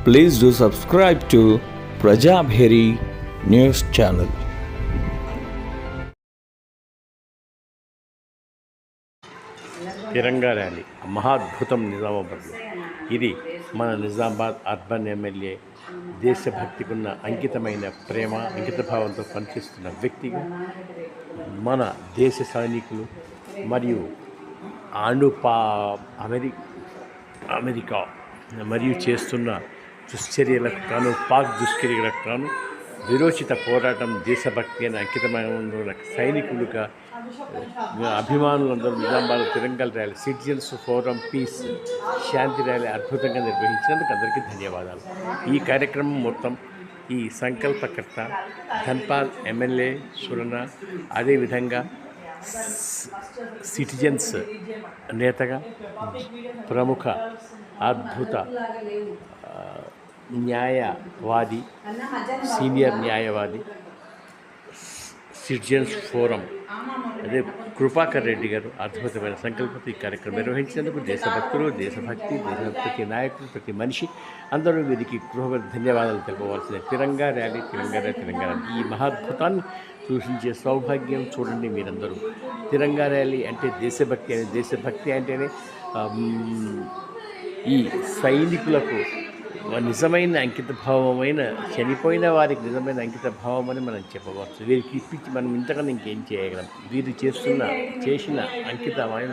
Please do subscribe to Prajabheri News Channel. Tiranga rally మహాద్భుతం నిజామాబాద్లో. ఇది మన నిజామాబాద్ అర్బన్ ఎమ్మెల్యే దేశభక్తికి ఉన్న అంకితమైన ప్రేమ అంకితభావంతో పనిచేస్తున్న వ్యక్తిగా మన దేశ సైనికులు మరియు అమెరికా మరియు చేస్తున్న దుశ్చర్యలకు గాను పాక్ దుశ్చర్యలకు గాను విరోచిత పోరాటం దేశభక్తి అని అంకితమైన సైనికులుగా అభిమానులందరూ నిజామాబాద్ తిరంగా ర్యాలీ సిటిజన్స్ ఫోరం పీస్ శాంతి ర్యాలీ అద్భుతంగా నిర్వహించినందుకు అందరికీ ధన్యవాదాలు. ఈ కార్యక్రమం మొత్తం ఈ సంకల్పకర్త ధన్పాల్ ఎమ్మెల్యే సురణ, అదేవిధంగా సిటిజన్స్ నేతగా ప్రముఖ అద్భుత న్యాయవాది, సీనియర్ న్యాయవాది, సిటిజన్స్ ఫోరం అదే కృపాకర్ రెడ్డి గారు అద్భుతమైన సంకల్పంతో ఈ కార్యక్రమం నిర్వహించినందుకు దేశభక్తులు, దేశభక్తి, ప్రతి నాయకులు, ప్రతి మనిషి అందరూ వీరికి ధన్యవాదాలు తెలుపవలసిన తిరంగా ర్యాలీ. ఈ మహాద్భుతాన్ని సూచించే సౌభాగ్యం చూడండి మీరందరూ. తిరంగా ర్యాలీ అంటే దేశభక్తి అంటేనే ఈ సైనికులకు నిజమైన అంకిత భావమైన చనిపోయిన వారికి నిజమైన అంకిత భావం అని మనం చెప్పవచ్చు. వీరికి ఇప్పించి మనం ఇంతకన్నా ఇంకేం చేయగలం? వీరు చేసిన అంకితమైన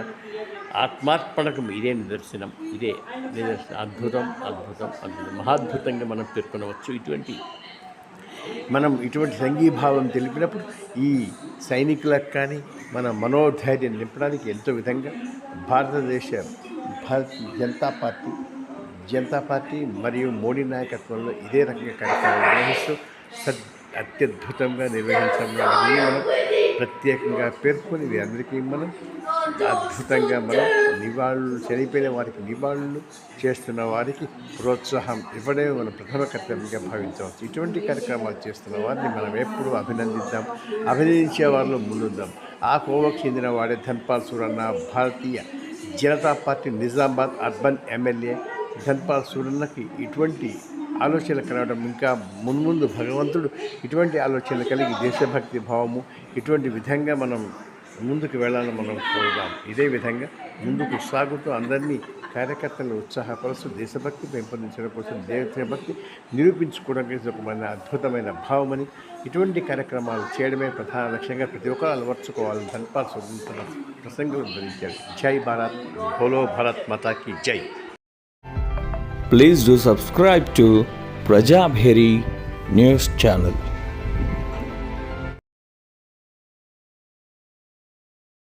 ఆత్మార్పణకు ఇదే నిదర్శనం. అద్భుతం మహాద్భుతంగా మనం పేర్కొనవచ్చు. మనం ఇటువంటి సంఘీభావం తెలిపినప్పుడు ఈ సైనికులకు కానీ మన మనోధైర్యం నింపడానికి ఎంతో విధంగా భారత జనతా పార్టీ మరియు మోడీ నాయకత్వంలో ఇదే రకంగా కార్యక్రమాలు నిర్వహిస్తూ అత్యద్భుతంగా నిర్వహించడంలో మనం ప్రత్యేకంగా పేర్కొని అందరికీ మనం అద్భుతంగా నివాళులు చనిపోయిన వారికి నివాళులు చేస్తున్న వారికి ప్రోత్సాహం ఇవ్వడమే మన ప్రథమ కర్తవ్యంగా భావించవచ్చు. ఇటువంటి కార్యక్రమాలు చేస్తున్న వారిని మనం ఎప్పుడూ అభినందించే వారిలో ముందుందాం. ఆ కోవకు చెందిన వాడే ధన్పాల్ సురన్న, భారతీయ జనతా పార్టీ నిజామాబాద్ అర్బన్ ఎమ్మెల్యే ధన్పాల్ సురన్నకి ఇటువంటి ఆలోచనలు కలగడం, ఇంకా మున్ముందు భగవంతుడు ఇటువంటి ఆలోచనలు కలిగి దేశభక్తి భావము ఇటువంటి విధంగా మనం ముందుకు వెళ్ళాలని మనం కోరుదాం. ఇదే విధంగా ముందుకు సాగుతూ అందరినీ కార్యకర్తలను ఉత్సాహపరుస్తూ దేశభక్తి పెంపొందించడం కోసం, దేశభక్తి నిరూపించుకోవడం కోసం ఒక అద్భుతమైన భావమని ఇటువంటి కార్యక్రమాలు చేయడమే ప్రధాన లక్ష్యంగా ప్రతి ఒక్కరు అలవర్చుకోవాలని ధన్పాల్ సురన్న ప్రసంగం ధరించారు. జై భారత్, బోలో భారత్ మాతాకి జై. Please do subscribe to Prajabheri News Channel.